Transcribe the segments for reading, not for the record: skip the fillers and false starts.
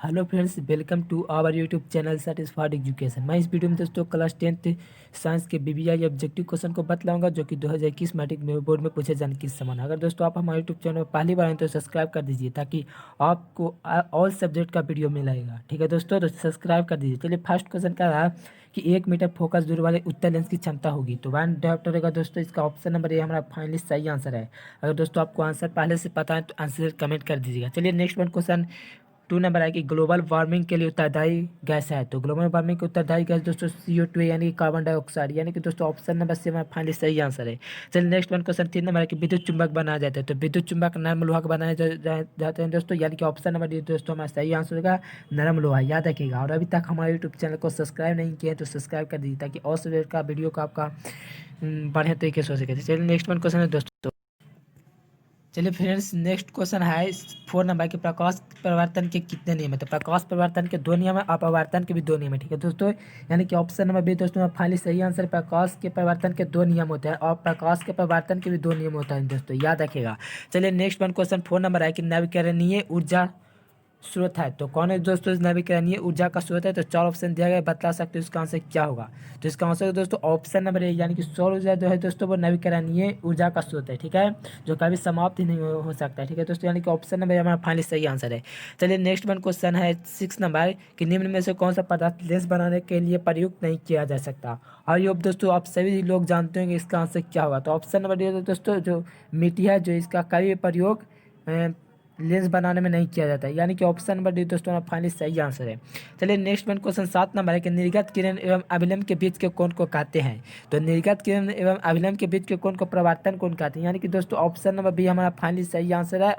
Hello friends, welcome to our YouTube channel satisfied education. मैं इस video में दोस्तों क्लास 10th साइंस के बीबीआई ऑब्जेक्टिव क्वेश्चन को बतलाऊंगा जो कि 2021 मैट्रिक में बोर्ड में पूछे जाने की समान। अगर दोस्तों आप हमारे यूट्यूब चैनल पर पहली बार आए तो सब्सक्राइब कर दीजिए ताकि आपको ऑल सब्जेक्ट का वीडियो मिलेगा। ठीक है दोस्तों, तो सब्सक्राइब कर दीजिए। चलिए फर्स्ट क्वेश्चन क्या रहा कि 1 मीटर फोकस दूर वाले उत्तर लेंस की क्षमता होगी तो वन डायोप्टर रहेगा। दोस्तों इसका ऑप्शन नंबर ए हमारा फाइनली सही आंसर है। अगर दोस्तों आपको आंसर पहले से पता है तो आंसर कमेंट कर दीजिएगा। चलिए नेक्स्ट वन क्वेश्चन 2 नंबर है कि ग्लोबल वार्मिंग के लिए उत्तरदायी गैस है तो ग्लोबल वार्मिंग के उत्तरदायी गैस दोस्तों CO2 यानी कि कार्बन डाइऑक्साइड, यानी कि दोस्तों ऑप्शन नंबर सी हमारा फाइनली सही आंसर है। चलिए नेक्स्ट वन क्वेश्चन 3 नंबर है कि विद्युत चुंबक बनाया जाता है तो विद्युत चुंबक नरम लोहा का बनाए जाते हैं दोस्तों, यानी कि ऑप्शन नंबर डी दोस्तों हमारा सही आंसर होगा नरम लोहा। याद रखिएगा। और अभी तक हमारे यूट्यूब चैनल को सब्सक्राइब नहीं किए तो सब्सक्राइब कर दीजिए ताकि और सब्जेक्ट का वीडियो को आपका बढ़िया तरीके से हो सके। चलिए नेक्स्ट वन क्वेश्चन है दोस्तों। चलिए फ्रेंड्स नेक्स्ट क्वेश्चन है 4 नंबर के प्रकाश परिवर्तन के कितने नियम है तो प्रकाश परिवर्तन के 2 नियम है, अपवर्तन के भी 2 नियम है। ठीक है दोस्तों, यानी कि ऑप्शन नंबर बी दोस्तों फाइनली सही आंसर। प्रकाश के परिवर्तन के 2 नियम होते हैं और प्रकाश के परिवर्तन के भी 2 नियम होता है दोस्तों, याद रखिएगा। चलिए नेक्स्ट वन क्वेश्चन 4 नंबर है कि नवीकरणीय ऊर्जा स्रोत है तो कौन है दोस्तों नवीकरणीय ऊर्जा का स्रोत है तो 4 ऑप्शन दिया गया है, बता सकते हो इसका आंसर क्या होगा। तो इसका आंसर दोस्तों ऑप्शन नंबर ए यानी कि सौर ऊर्जा जो है दोस्तों वो नवीकरणीय ऊर्जा का स्रोत है। ठीक है, जो कभी समाप्त ही नहीं हो सकता है। ठीक है दोस्तों, यानी कि ऑप्शन नंबर हमारा फाइनली सही आंसर है। चलिए नेक्स्ट वन क्वेश्चन है 6 नंबर कि निम्न में से कौन सा पदार्थ लेंस बनाने के लिए प्रयुक्त नहीं किया जा सकता। और ये दोस्तों आप सभी लोग जानते होंगे इसका आंसर क्या होगा। तो ऑप्शन नंबर डी दोस्तों जो मिट्टी है जो इसका कभी प्रयोग लेंस बनाने में नहीं किया जाता है, यानी कि ऑप्शन नंबर डी दोस्तों फाइनली सही आंसर है। चलिए नेक्स्ट वन क्वेश्चन 7 नंबर है कि निर्गत किरण एवं अभिलंब के बीच के कोण को कहते हैं तो निर्गत किरण एवं अभिलंब के बीच के कोण को प्रवर्तन कोण कहते हैं, यानी कि दोस्तों ऑप्शन नंबर बी हमारा फाइनली सही आंसर है।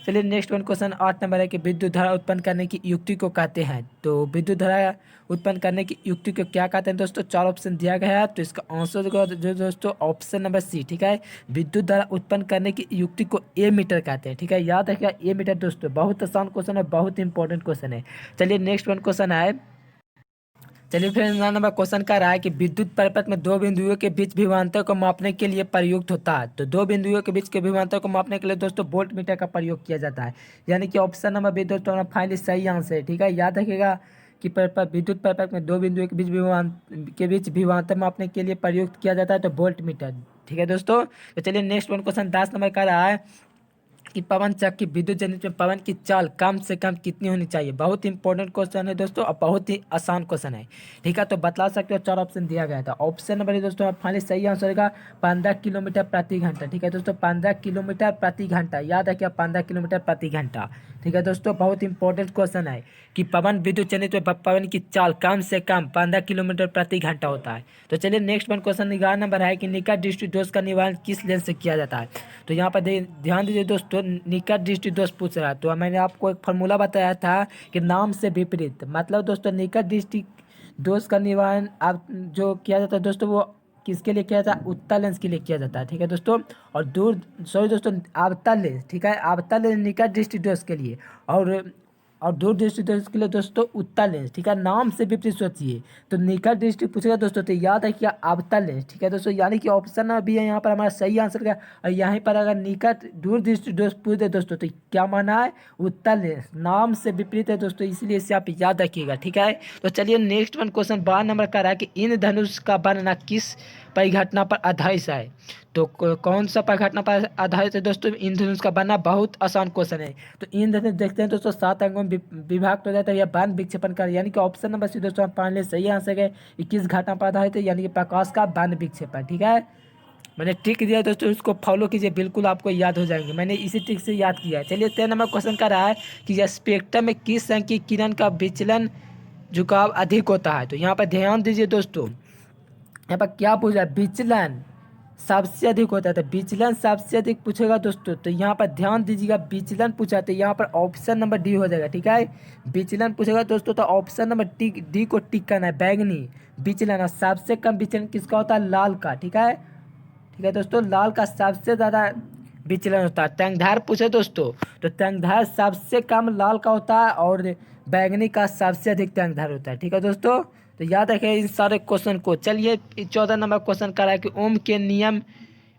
चलिए नेक्स्ट वन क्वेश्चन 8 नंबर है कि विद्युत धारा उत्पन्न करने की युक्ति को कहते हैं तो विद्युत धारा उत्पन्न करने की युक्ति को क्या कहते हैं दोस्तों। 4 ऑप्शन दिया गया है तो इसका आंसर होगा जो दोस्तों ऑप्शन नंबर सी। ठीक है, विद्युत धारा उत्पन्न करने की युक्ति को ए मीटर कहते हैं। ठीक है, याद रखिएगा ए मीटर दोस्तों, बहुत आसान क्वेश्चन है, बहुत इंपॉर्टेंट क्वेश्चन है। चलिए नेक्स्ट वन क्वेश्चन है। चलिए फिर 9 नंबर क्वेश्चन का रहा है कि विद्युत परिपथ में 2 बिंदुओं के बीच विभवांतर को मापने के लिए प्रयुक्त होता है तो 2 बिंदुओं के बीच के विभवांतर को मापने के लिए दोस्तों वोल्ट मीटर का प्रयोग किया जाता है, यानी कि ऑप्शन नंबर बी दोस्तों हमारा फाइनली सही आंसर है। ठीक है, याद रखिएगा कि विद्युत परिपथ में 2 बिंदुओं के बीच विभवांतर मापने के लिए प्रयुक्त किया जाता है तो वोल्ट मीटर। ठीक है दोस्तों, तो चलिए नेक्स्ट वन क्वेश्चन 10 नंबर का रहा है कि पवन चक्की विद्युत जनित में पवन की चाल कम से कम कितनी होनी चाहिए। बहुत इंपॉर्टेंट क्वेश्चन है दोस्तों और बहुत ही आसान क्वेश्चन है। ठीक है, तो बता सकते हो 4 ऑप्शन दिया गया था। ऑप्शन नंबर दोस्तों फाइनली सही आंसर होगा 15 किलोमीटर प्रति घंटा। ठीक है दोस्तों, 15 किलोमीटर प्रति घंटा, याद रखिए 15 किलोमीटर प्रति घंटा। ठीक है दोस्तों, बहुत इंपॉर्टेंट क्वेश्चन है कि पवन विद्युत जनित में पवन की चाल कम से कम 15 किलोमीटर प्रति घंटा होता है। तो चलिए नेक्स्ट वन क्वेश्चन 11 नंबर है कि निकट दृष्टि दोष का निवारण किस लेंस से किया जाता है तो यहाँ पर ध्यान दीजिए दोस्तों, निकट दृष्टि दोष पूछ रहा है तो मैंने आपको एक फार्मूला बताया था कि नाम से विपरीत, मतलब दोस्तों निकट दृष्टि दोष का निवारण आप जो किया जाता है दोस्तों वो किसके लिए किया जाता है, उत्तल लेंस के लिए किया जाता है। ठीक है दोस्तों, और दूर सॉरी दोस्तों अवतल लेंस। ठीक है, अवतल लेंस निकट दृष्टि दोष के लिए और दूर दृष्टि दोष के लिए दोस्तों उत्तल लेंस। ठीक है, नाम से विपरीत सोचिए तो निकट दृष्टि पूछेगा दोस्तों तो याद है कि अवतल लेंस। ठीक है दोस्तों, यानी कि ऑप्शन भी है यहाँ पर हमारा सही आंसर का। और यहाँ पर अगर निकट दूर दृष्टि दोष पूछ दे दोस्तों तो क्या माना है, उत्तल लेंस, नाम से विपरीत है दोस्तों, इसलिए इसे आप याद रखिएगा। ठीक है, तो चलिए नेक्स्ट वन क्वेश्चन 12 नंबर का रहा है कि इंद्रधनुष का बनना किस परिघटना पर आधारित है तो कौन सा परिघटना पर आधारित है दोस्तों इंद्रधनुष का बनना। बहुत आसान क्वेश्चन है। तो इंद्रधनुष देखते हैं दोस्तों 7 अंगों में विभाग हो जाता है या बाण विक्षेपण कर, यानी कि ऑप्शन नंबर सी दोस्तों पहले सही आंसर है 21 घटना पर आधारित है, यानी कि प्रकाश का बाण विक्षेपण। ठीक है, मैंने ट्रिक दिया है दोस्तों, उसको फॉलो कीजिए, बिल्कुल आपको याद हो जाएंगे, मैंने इसी ट्रिक से याद किया है। चलिए 13 नंबर क्वेश्चन का रहा है कि स्पेक्ट्रम में किस रंग की किरण का विचलन झुकाव अधिक होता है तो यहाँ पर ध्यान दीजिए दोस्तों, यहाँ पर क्या पूछा है, विचलन सबसे अधिक होता है तो विचलन सबसे अधिक पूछेगा दोस्तों तो यहाँ पर ध्यान दीजिएगा, विचलन पूछा तो यहाँ पर ऑप्शन नंबर डी हो जाएगा। ठीक है, विचलन पूछेगा दोस्तों तो ऑप्शन नंबर डी को टिक करना है, बैगनी विचलन। और सबसे कम विचलन किसका होता है, लाल का। ठीक है दोस्तों, लाल का सबसे ज़्यादा विचलन होता है। तंगधार पूछे दोस्तों तो तंगधार सबसे कम लाल का होता है और बैगनी का सबसे अधिक तंगधार होता है। ठीक है दोस्तों, तो याद रखें इन सारे क्वेश्चन को। चलिए 14 नंबर क्वेश्चन कर रहा है कि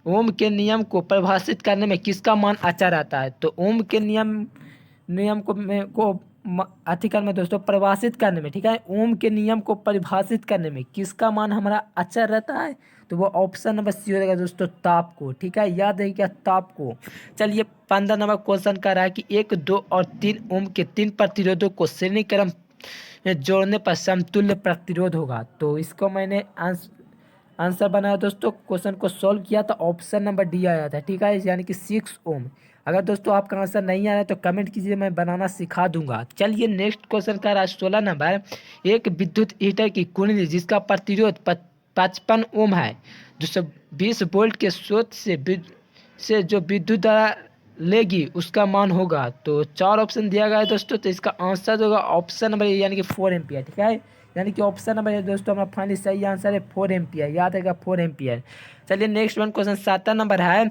ओम के नियम को परिभाषित करने में किसका मान अच्छा रहता है तो ओम के नियम को आर्टिकल में दोस्तों परिभाषित करने में, ठीक है, ओम के नियम को परिभाषित करने में किसका मान हमारा अचर रहता है, तो वो ऑप्शन नंबर सी हो जाएगा दोस्तों, ताप को, ठीक है, याद है क्या, ताप को। चलिए 15 नंबर क्वेश्चन कर रहा है कि 1, 2 और 3 ओम के 3 प्रतिरोधों को श्रेणी क्रम में जोड़ने पर समतुल्य प्रतिरोध होगा। तो इसको मैंने आंसर बनाया दोस्तों, क्वेश्चन को सोल्व किया तो ऑप्शन नंबर डी आया था, ठीक है, यानी कि 6 ओम। अगर दोस्तों आपका आंसर नहीं आया तो कमेंट कीजिए, मैं बनाना सिखा दूंगा। चलिए नेक्स्ट क्वेश्चन का रहा 16 नंबर, एक विद्युत हीटर की कुंडली जिसका प्रतिरोध 55 ओम है, 220 वोल्ट के स्रोत से जो विद्युत द्वारा लेगी उसका मान होगा। तो 4 ऑप्शन दिया गया है दोस्तों, तो इसका आंसर होगा ऑप्शन नंबर यानी कि 4 एम्पियर, ठीक है, यानी कि ऑप्शन नंबर है दोस्तों हमारा फाइनली सही आंसर है 4 एम्पियर, याद रहेगा 4 एम्पियर। चलिए नेक्स्ट वन क्वेश्चन 7 नंबर है,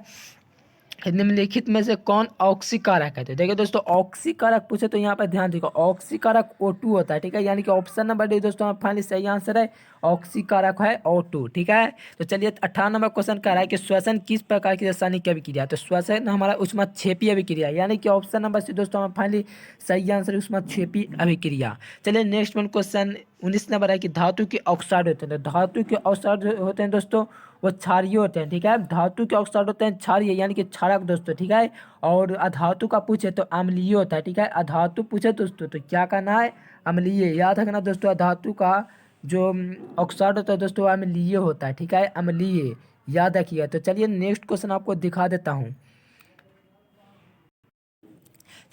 निम्नलिखित में से कौन ऑक्सीकारक है। तो देखिए दोस्तों ऑक्सीकारक पूछे तो यहाँ पर ध्यान देखो, ऑक्सीकारक O2 होता है, ठीक है, यानी कि ऑप्शन नंबर डी दोस्तों फाइनली सही आंसर है, ऑक्सीकारक है O2, ठीक है। तो चलिए 18 नंबर क्वेश्चन कर रहा है कि श्वसन किस प्रकार की रासायनिक अभिक्रिया, तो श्वसन हमारा ऊष्माक्षेपी अभिक्रिया, यानी कि ऑप्शन नंबर सी दोस्तों हमारा फाइनली सही आंसर है ऊष्माक्षेपी अभिक्रिया। चलिए नेक्स्ट वन क्वेश्चन 19 नंबर है कि धातु के ऑक्साइड होते हैं, तो धातु के ऑक्साइड होते हैं दोस्तों वो क्षारीय होते हैं, ठीक है, धातु के ऑक्साइड होते हैं क्षारीय यानी कि क्षारक दोस्तों, ठीक है, और अधातु का पूछे तो अम्लीय होता है, ठीक है, अधातु पूछे दोस्तों तो क्या करना है, अम्लीय, याद रखना दोस्तों, अधातु का जो ऑक्साइड होता है दोस्तों अम्लीय होता है, ठीक है, अम्लीय, याद रखिएगा। तो चलिए नेक्स्ट क्वेश्चन आपको दिखा देता हूँ।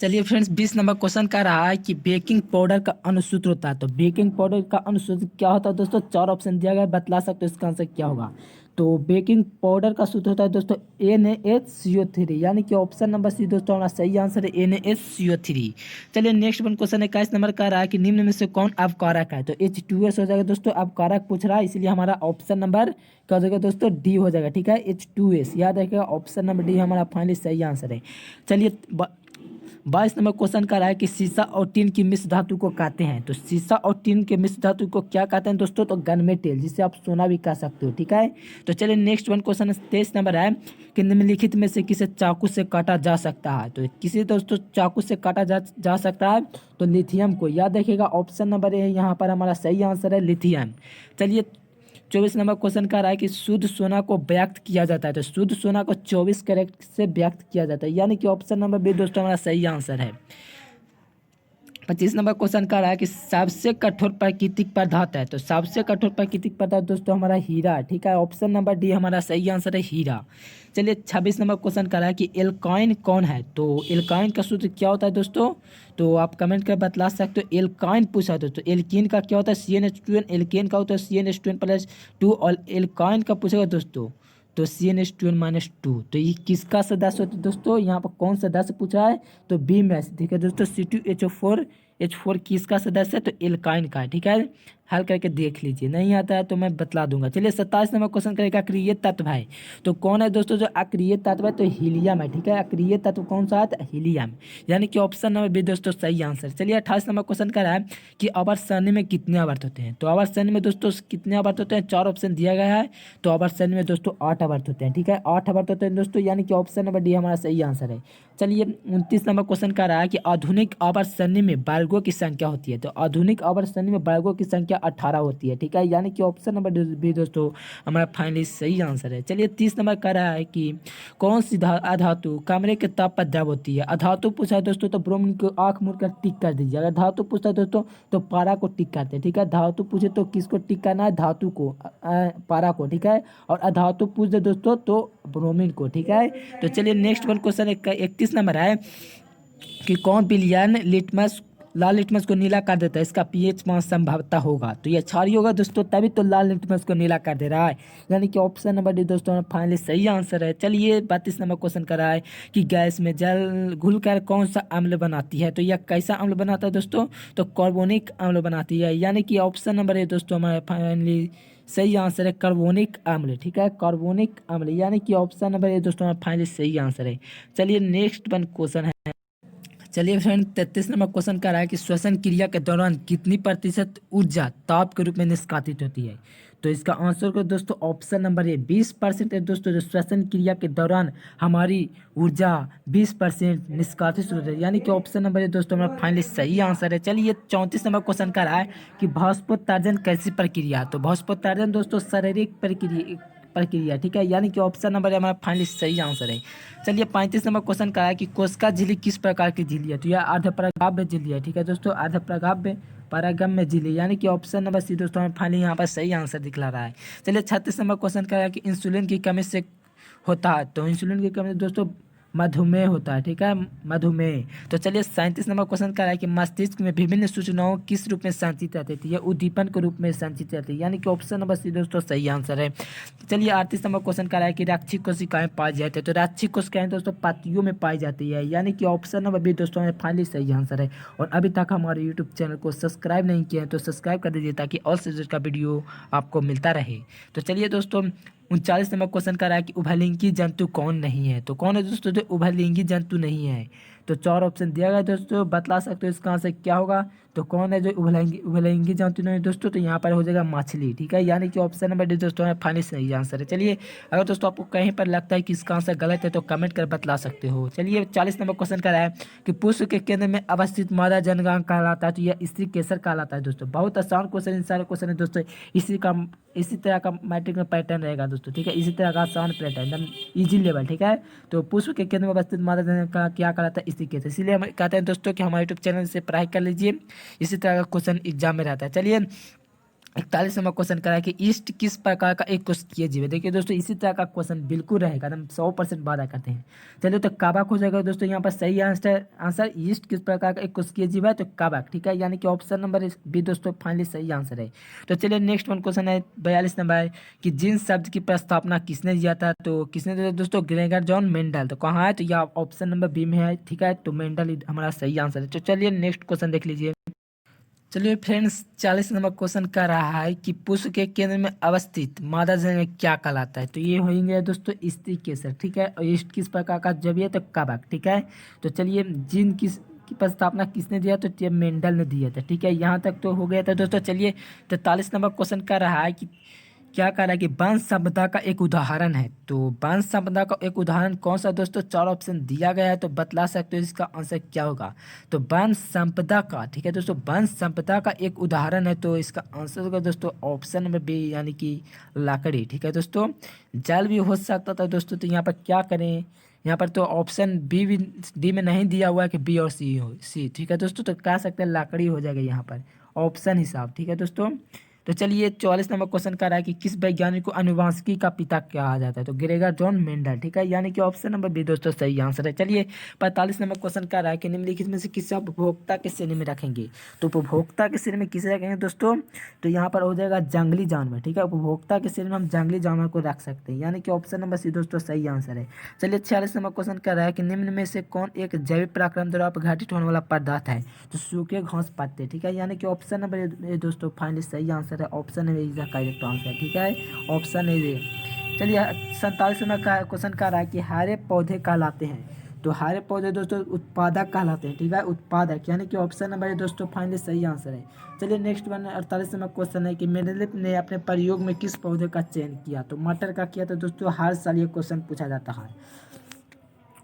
चलिए फ्रेंड्स 20 नंबर क्वेश्चन का रहा है कि बेकिंग पाउडर का अनुसूत्र होता है, तो बेकिंग पाउडर का अनुसूत्र क्या होता है दोस्तों, 4 ऑप्शन दिया गया है, बतला सकते हो इसका आंसर क्या होगा। तो बेकिंग पाउडर का सूत्र होता है दोस्तों NaHCO3, यानी कि ऑप्शन नंबर सी दोस्तों हमारा सही आंसर है NaHCO3। चलिए नेक्स्ट वन क्वेश्चन 21 नंबर का रहा है कि निम्न में से कौन अपकारक है, तो H2S हो जाएगा दोस्तों, अपकारक पूछ रहा है, इसलिए हमारा ऑप्शन नंबर क्या हो जाएगा दोस्तों, डी हो जाएगा, ठीक है, H2S, याद रखिएगा ऑप्शन नंबर डी हमारा फाइनली सही आंसर है। चलिए 22 नंबर क्वेश्चन का रहा है कि सीसा और टीन की मिश्र धातु को कहते हैं, तो सीसा और टीन के मिश्र धातु को क्या कहते हैं दोस्तों, तो गनमेटल, जिसे आप सोना भी कह सकते हो, ठीक है। तो चलिए नेक्स्ट वन क्वेश्चन 23 नंबर है कि निम्नलिखित में से किसे चाकू से काटा जा सकता है, तो किसी दोस्तों चाकू से काटा जा सकता है, तो लिथियम को, याद रखिएगा ऑप्शन नंबर है यहाँ पर हमारा सही आंसर है लिथियम। चलिए 24 नंबर क्वेश्चन का रहा है कि शुद्ध सोना को व्यक्त किया जाता है, तो शुद्ध सोना को 24 कैरेट से व्यक्त किया जाता है, यानी कि ऑप्शन नंबर बी दोस्तों हमारा सही आंसर है। 25 नंबर क्वेश्चन का रहा है कि सबसे कठोर प्राकृतिक पदार्थ है, तो सबसे कठोर प्राकृतिक पदार्थ दोस्तों हमारा हीरा, ठीक है, ऑप्शन नंबर डी हमारा सही आंसर है हीरा। चलिए 26 नंबर क्वेश्चन का रहा है कि एल्काइन कौन है, तो एल्काइन का सूत्र क्या होता है दोस्तों, तो आप कमेंट कर बतला सकते हो, एल्काइन पूछा है दोस्तों, एल्कीन का क्या होता है CnH2n, एल्केन का होता है CnH2n+2, और एल्काइन का पूछेगा दोस्तों तो CnH2n-2, तो ये किसका सदस्य होता है दोस्तों, यहाँ पर कौन सदस्य पूछा है, तो बी में, ठीक है दोस्तों, C2H4 किसका सदस्य है, तो एल्काइन का है, ठीक है, हल करके देख लीजिए, नहीं आता है तो मैं बतला दूंगा। चलिए 27 नंबर क्वेश्चन करेगा अक्रिय तत्व है, तो कौन है दोस्तों जो अक्रिय तत्व है, तो हीलियम है, ठीक है, अक्रिय तत्व कौन सा है, तो हीलियम, यानी कि ऑप्शन नंबर बी दोस्तों सही आंसर। चलिए 28 नंबर क्वेश्चन का है कि आवर्त सारणी में कितने आवर्त होते हैं, तो आवर्त सारणी में दोस्तों कितने आवर्त होते हैं, 4 ऑप्शन दिया गया है, तो आवर्त सारणी में दोस्तों 8 आवर्त होते हैं, ठीक है, 8 आवर्त होते हैं दोस्तों, यानी कि ऑप्शन नंबर डी हमारा सही आंसर है। चलिए 29 नंबर क्वेश्चन का रहा है कि आधुनिक आवर्त सारणी में वर्गों की संख्या होती है, तो आधुनिक आवर्त सारणी में वर्गों की संख्या 18 होती है, ठीक है, यानी कि ऑप्शन नंबर भी दोस्तों हमारा फाइनली सही आंसर है। चलिए 30 नंबर का रहा है कि कौन सी अधातु कमरे के ताप पर द्रव होती है, अधातु पूछा है दोस्तों तो ब्रोमीन को आंख मूंद कर टिक कर दीजिए, अगर धातु पूछता है दोस्तों तो पारा को टिक करते हैं, ठीक है, धातु पूछे तो किसको टिक करना है, धातु को, पारा को, ठीक है, और अधातु पूछ दे दोस्तों तो ब्रोमीन को, ठीक है। तो चलिए नेक्स्ट वन क्वेश्चन 31 नंबर है कि कौन विलयन लिटमस लाल लिटमस को नीला कर देता है, इसका पीएच मान संभवतः होगा, तो ये क्षारीय होगा दोस्तों, तभी तो लाल लिटमस को नीला कर दे रहा है, यानी कि ऑप्शन नंबर डी दोस्तों फाइनली सही आंसर है। चलिए 32 नंबर क्वेश्चन कर रहा है कि गैस में जल घुलकर कौन सा अम्ल बनाती है, तो यह कैसा अम्ल बनाता है दोस्तों, तो कार्बोनिक अम्ल बनाती है, यानी कि ऑप्शन नंबर ए दोस्तों हमारा फाइनली सही आंसर है कार्बोनिक अम्ल, ठीक है, कार्बोनिक अम्ल, यानी कि ऑप्शन नंबर ए दोस्तों हमारा फाइनली सही आंसर है। चलिए नेक्स्ट वन क्वेश्चन है, चलिए फ्रेंड 33 नंबर क्वेश्चन का रहा है कि श्वसन क्रिया के दौरान कितनी प्रतिशत ऊर्जा ताप के रूप में निष्कासित होती है, तो इसका आंसर को दोस्तों ऑप्शन नंबर ए 20% है दोस्तों, जो श्वसन क्रिया के दौरान हमारी ऊर्जा 20% निष्कासित होती है, यानी कि ऑप्शन नंबर ए दोस्तों हमारा फाइनली सही आंसर है। चलिए 34 नंबर क्वेश्चन का रहा है कि भास्पोत्सर्जन कैसी प्रक्रिया। तो भास्पोत्सर्जन दोस्तों शारीरिक प्रक्रिया ठीक है, यानी कि ऑप्शन नंबर हमारा फाइनली सही आंसर है। चलिए 35 नंबर क्वेश्चन का है कि कोशिका झिल्ली किस प्रकार की झिल्ली है। तो यह अर्धपरागम्य झिल्ली है ठीक है दोस्तों, अर्धपरागम्य झिल्ली, यानी कि ऑप्शन नंबर सी दोस्तों हमें फाइनली यहाँ पर सही आंसर दिखला रहा है। चलिए 36 नंबर क्वेश्चन का है कि इंसुलिन की कमी से होता है। तो इंसुलिन की कमी दोस्तों मधुमेह होता है ठीक है, मधुमेह। तो चलिए 37 नंबर क्वेश्चन का है कि मस्तिष्क में विभिन्न सूचनाओं किस रूप में संचित रहती है। यह उद्दीपन के रूप में संचित रहती है, यानी कि ऑप्शन नंबर सी दोस्तों सही आंसर है। चलिए 38 नंबर क्वेश्चन का है कि रैखिक कोशिकाएं पाई जाती है। तो रैखिक कोशिकाएं दोस्तों पत्तियों में पाई जाती है, यानी कि ऑप्शन नंबर बी दोस्तों हमें फाइनली सही आंसर है। और अभी तक हमारे यूट्यूब चैनल को सब्सक्राइब नहीं किया है तो सब्सक्राइब कर दीजिए ताकि और से का वीडियो आपको मिलता रहे। तो चलिए दोस्तों 39 नंबर क्वेश्चन का रहा है कि उभयलिंगी जंतु कौन नहीं है। तो कौन है दोस्तों जो उभयलिंगी जंतु नहीं है। तो 4 ऑप्शन दिया गया दोस्तों, बतला सकते हो इसका आंसर क्या होगा। तो कौन है जो उभयलिंगी जंतु नहीं दोस्तों, तो यहाँ पर हो जाएगा मछली ठीक है, यानी कि ऑप्शन नंबर डी दोस्तों हमारा फाइनली सही आंसर है। चलिए अगर दोस्तों आपको कहीं पर लगता है कि इसका आंसर गलत है तो कमेंट कर बतला सकते हो। चलिए 40 नंबर क्वेश्चन का रहा है कि पुष्प के केंद्र में अवस्थित मादा जननांग कहलाता है। तो यह स्त्री केसर कहलाता है दोस्तों। बहुत आसान क्वेश्चन, इन सारे क्वेश्चन है दोस्तों इसी तरह का मैट्रिक में पैटर्न रहेगा दोस्तों ठीक है, इसी तरह का आसान पैटर्न एकदम इजी लेवल ठीक है। तो पुष्प के केंद्र में अवस्थित मादा जननांग का क्या कहलाता है, स्त्री केसर। इसलिए हम कहते हैं दोस्तों कि हमारे यूट्यूब चैनल से पढ़ाई कर लीजिए, इसी तरह का क्वेश्चन एग्जाम में रहता है। चलिए 41 नंबर क्वेश्चन करा है कि ईस्ट किस प्रकार का एक कोशिकीय जीव है। देखिए दोस्तों इसी तरह का क्वेश्चन बिल्कुल रहेगा, हम 100% वादा करते हैं। चलिए तो काबाक हो जाएगा दोस्तों, यहाँ पर सही आंसर ईस्ट किस प्रकार का एक कोशिकीय जीव है, तो काबाक ठीक है, यानी कि ऑप्शन नंबर बी दोस्तों फाइनली सही आंसर है। तो चलिए नेक्स्ट वन क्वेश्चन है 42 नंबर कि जिन शब्द की प्रस्तावना किसने दिया था। तो किसने दिया दोस्तों, ग्रेगर जॉन मेंडल। तो कहाँ है, तो यह ऑप्शन नंबर बी में है ठीक है, तो मेंडल हमारा सही आंसर है। तो चलिए नेक्स्ट क्वेश्चन देख लीजिए। चलिए फ्रेंड्स 40 नंबर क्वेश्चन का रहा है कि पुष्प के केंद्र में अवस्थित मादा जननांग क्या कहलाता है। तो ये होंगे दोस्तों स्त्री केसर ठीक है, और ईस्ट किस प्रकार का जब ये तो कवक ठीक है। तो चलिए जिन किस की प्रस्तावना किसने दिया, तो ये मेंडल ने दिया था ठीक है, यहाँ तक तो हो गया था दोस्तों। चलिए 43 नंबर क्वेश्चन का रहा है कि क्या कह रहा है कि वंश संपदा का एक उदाहरण है। तो वंश संपदा का एक उदाहरण कौन सा दोस्तों, 4 ऑप्शन दिया गया है, तो बतला सकते हो इसका आंसर क्या होगा। तो वंश संपदा का ठीक है दोस्तों, वंश संपदा का एक उदाहरण है, तो इसका आंसर होगा दोस्तों ऑप्शन नंबर बी, यानी कि लकड़ी ठीक है दोस्तों। जल भी हो सकता था दोस्तों, तो यहाँ पर क्या करें, यहाँ पर तो ऑप्शन बी भी डी में नहीं दिया हुआ है कि बी और सी ठीक है दोस्तों, तो कह सकते हैं लकड़ी हो जाएगा यहाँ पर ऑप्शन हिसाब ठीक है दोस्तों। तो चलिए 44 नंबर क्वेश्चन का रहा है कि किस वैज्ञानिक को आनुवांशिकी का पिता कहा जाता है। तो ग्रेगर जॉन मेंडल ठीक है, यानी कि ऑप्शन नंबर बी दोस्तों सही आंसर है। चलिए 45 नंबर क्वेश्चन का रहा है कि निम्नलिखित में से किसे उपभोक्ता के श्रेणी में रखेंगे। तो उपभोक्ता के श्रेणी में किसे रखेंगे दोस्तों, तो यहाँ पर हो जाएगा जंगली जानवर ठीक है, उपभोक्ता के श्रेणी में हम जंगली जानवर को रख सकते हैं, यानी कि ऑप्शन नंबर सी दोस्तों सही आंसर है। चलिए 46 नंबर क्वेश्चन का रहा है कि निम्न में से कौन एक जैविक पराक्रम द्वारा अपघटित होने वाला पदार्थ है। तो सूखे घास पत्ते ठीक है, यानी कि ऑप्शन नंबर ए दोस्तों फाइनली सही आंसर है, ऑप्शन है इसका करेक्ट आंसर ठीक है, ऑप्शन है ये। चलिए 47 नंबर का क्वेश्चन का रहा है कि हरे पौधे कहलाते हैं। तो हरे पौधे दोस्तों उत्पादक कहलाते हैं ठीक है, उत्पादक, यानी कि ऑप्शन नंबर है दोस्तों फाइनली सही आंसर है। चलिए नेक्स्ट वन 48 नंबर क्वेश्चन है कि मेंडेलीव ने अपने प्रयोग में किस पौधे का चयन किया। तो मटर का किया, तो दोस्तों हर साल ये क्वेश्चन पूछा जाता है।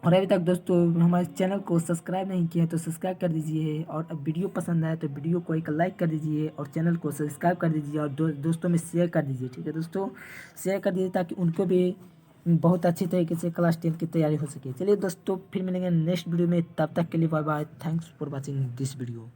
और अभी तक दोस्तों हमारे चैनल को सब्सक्राइब नहीं किया तो सब्सक्राइब कर दीजिए, और अब वीडियो पसंद आए तो वीडियो को एक लाइक कर दीजिए और चैनल को सब्सक्राइब कर दीजिए, और दोस्तों में शेयर कर दीजिए ठीक है दोस्तों, शेयर कर दीजिए ताकि उनको भी बहुत अच्छी तरीके से क्लास 10 की तैयारी हो सके। चलिए दोस्तों फिर मिलेंगे नेक्स्ट वीडियो में, तब तक के लिए bye bye, thanks for watching this video.